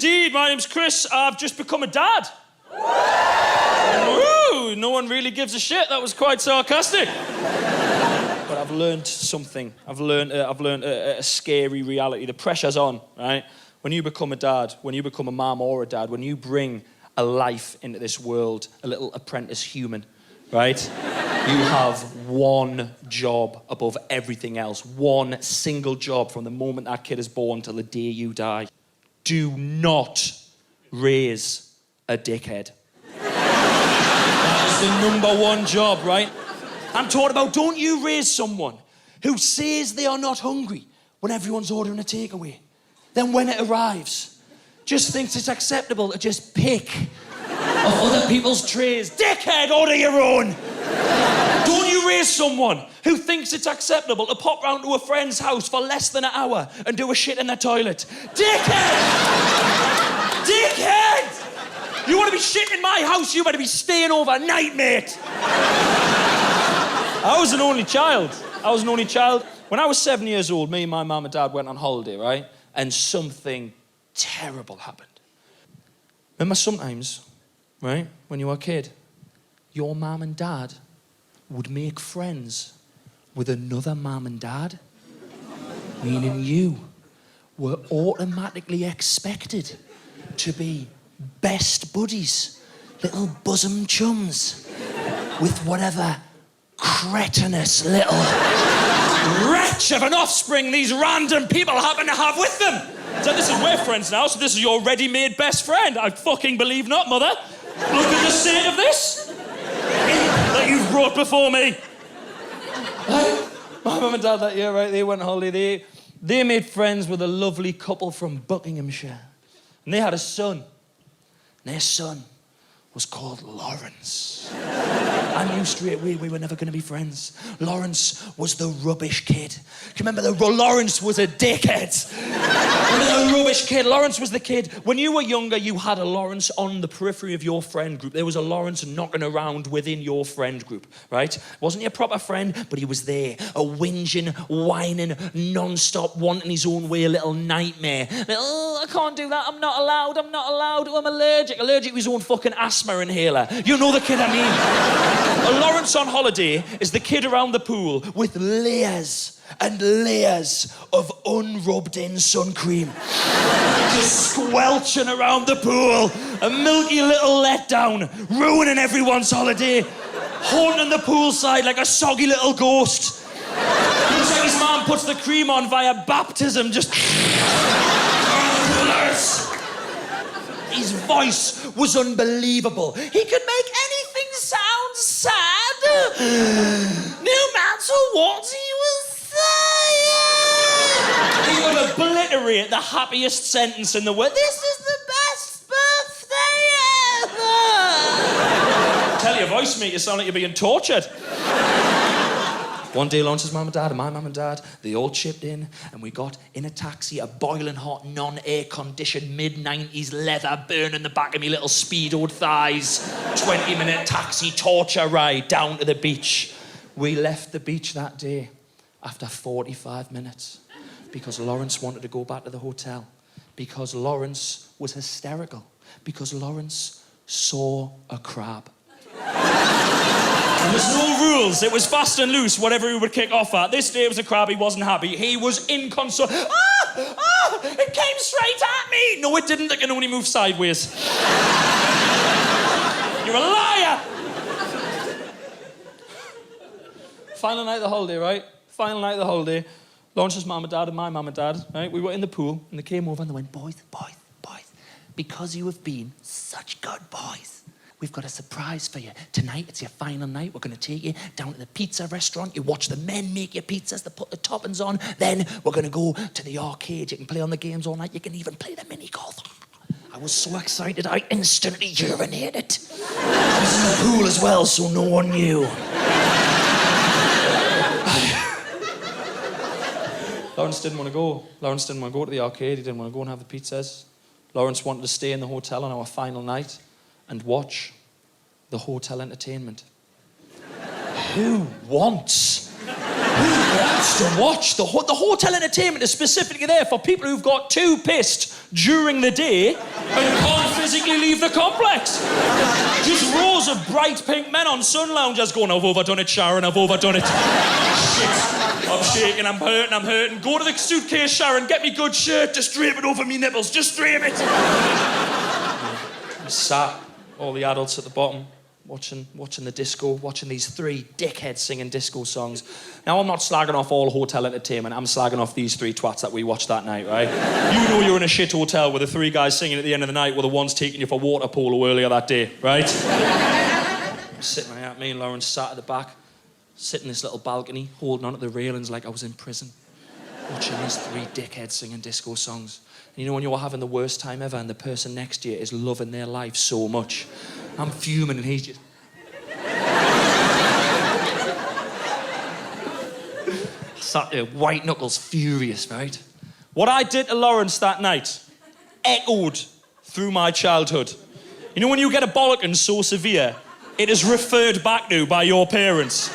indeed. My name's Chris. I've just become a dad. Woo! No one really gives a shit. That was quite sarcastic. But I've learned something. I've learned a scary reality. The pressure's on, right? When you become a dad, when you become a mum or a dad, when you bring a life into this world, a little apprentice human, right? You have one job above everything else. One single job from the moment that kid is born till the day you die. Do not raise a dickhead. That is the number one job, right? I'm talking about, don't you raise someone who says they are not hungry when everyone's ordering a takeaway. Then when it arrives, just thinks it's acceptable to just pick off other people's trays. Dickhead, order your own. Don't you raise someone who thinks it's acceptable to pop round to a friend's house for less than an hour and do a shit in their toilet. Dickhead! Dickhead! You want to be shitting in my house, you better be staying overnight, mate. I was an only child. When I was 7 years old, me and my mum and dad went on holiday, right? And something terrible happened. Remember sometimes, right, when you were a kid, your mum and dad would make friends with another mum and dad, meaning you were automatically expected to be best buddies, little bosom chums, with whatever cretinous little wretch of an offspring these random people happen to have with them. So this is, we're friends now, so this is your ready-made best friend. I fucking believe not, mother. Look at the state of this that you've brought before me. My mum and dad that year, right, they went on holiday. They made friends with a lovely couple from Buckinghamshire. And they had a son. And their son was called Lawrence. I knew straight away we were never going to be friends. Lawrence was the rubbish kid. Do you remember Lawrence was a dickhead? Remember the rubbish kid? Lawrence was the kid. When you were younger, you had a Lawrence on the periphery of your friend group. There was a Lawrence knocking around within your friend group, right? Wasn't he a proper friend? But he was there, a whinging, whining, non-stop, wanting his own way, a little nightmare. Like, oh, I can't do that. I'm not allowed. Oh, I'm allergic. Allergic to his own fucking asthma inhaler. You know the kid I mean. A Lawrence on holiday is the kid around the pool with layers and layers of unrubbed-in sun cream. Just squelching around the pool. A milky little letdown, ruining everyone's holiday. Haunting the poolside like a soggy little ghost. Looks like his mom puts the cream on via baptism, just... His voice was unbelievable. He could make anything sound sad. No matter what he was saying. He would obliterate the happiest sentence in the world. This is the best birthday ever. Tell your voice, mate, you sound like you're being tortured. One day, Lawrence's mum and dad and my mum and dad, they all chipped in and we got in a taxi, a boiling hot, non-air conditioned, mid-90s leather burning the back of me little speedoed thighs. 20-minute taxi torture ride down to the beach. We left the beach that day after 45 minutes because Lawrence wanted to go back to the hotel, because Lawrence was hysterical, because Lawrence saw a crab. There was no rules. It was fast and loose, whatever he would kick off at. This day it was a crab, he wasn't happy. He was inconsolable. It came straight at me. No, it didn't. It can only move sideways. You're a liar. Final night of the holiday, right? Final night of the holiday. Lawrence's mum and dad and my mum and dad, right? We were in the pool and they came over and they went, boys, because you have been such good boys, we've got a surprise for you. Tonight, it's your final night. We're going to take you down to the pizza restaurant. You watch the men make your pizzas. They put the toppings on. Then we're going to go to the arcade. You can play on the games all night. You can even play the mini golf. I was so excited, I instantly urinated. I was in the pool as well, so no one knew. Lawrence didn't want to go. Lawrence didn't want to go to the arcade. He didn't want to go and have the pizzas. Lawrence wanted to stay in the hotel on our final night and watch the hotel entertainment. Who wants Just to watch. The hotel entertainment is specifically there for people who've got too pissed during the day and can't physically leave the complex. Just rows of bright pink men on sun loungers going, I've overdone it, Sharon, I've overdone it. Shit, I'm shaking, I'm hurting. Go to the suitcase, Sharon, get me good shirt, just drape it over me nipples, just drape it. Sat, all the adults at the bottom, watching the disco, watching these three dickheads singing disco songs. Now, I'm not slagging off all hotel entertainment, I'm slagging off these three twats that we watched that night, right? You know you're in a shit hotel with the three guys singing at the end of the night were the ones taking you for water polo earlier that day, right? Sitting there, me and Lauren sat at the back, sitting in this little balcony, holding onto the railings like I was in prison, watching these three dickheads singing disco songs. And you know when you're having the worst time ever and the person next to you is loving their life so much? I'm fuming and he's just... sat there, white knuckles, furious, right? What I did to Lawrence that night echoed through my childhood. You know when you get a bollocking so severe, it is referred back to by your parents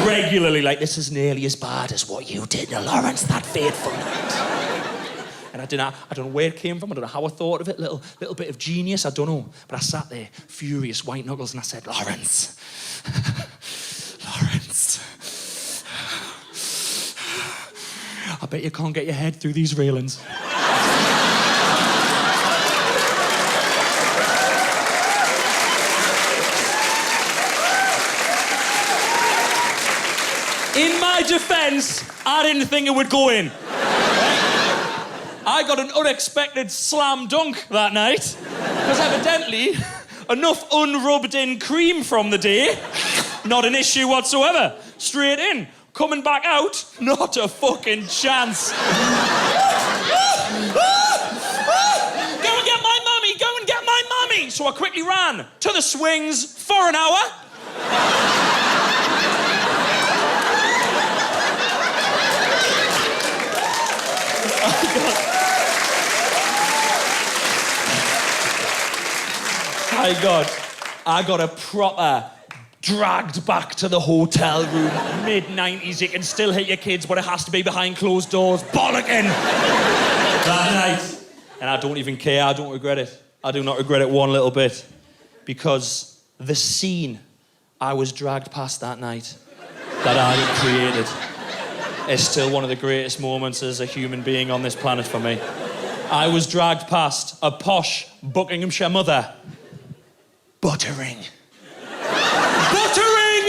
regularly, like, this is nearly as bad as what you did to Lawrence that fateful night. And I don't know where it came from, I don't know how I thought of it, little bit of genius, I don't know. But I sat there, furious, white knuckles, and I said, Lawrence, Lawrence, I bet you can't get your head through these railings. In my defense, I didn't think it would go in. I got an unexpected slam dunk that night, because evidently, enough unrubbed in cream from the day, not an issue whatsoever. Straight in. Coming back out, not a fucking chance. Go and get my mummy, go and get my mummy. So I quickly ran to the swings for an hour. I got a proper dragged back to the hotel room, mid-90s, you can still hit your kids, but it has to be behind closed doors, bollocking! That night. And I don't even care, I don't regret it. I do not regret it one little bit. Because the scene I was dragged past that night, that I had created, is still one of the greatest moments as a human being on this planet for me. I was dragged past a posh Buckinghamshire mother, buttering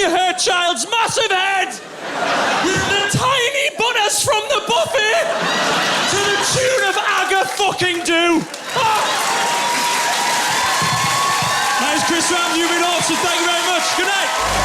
her child's massive head with the tiny butters from the buffet to the tune of Aga fucking do. Nice, Chris Ramsey, you've been awesome. Thank you very much. Good night.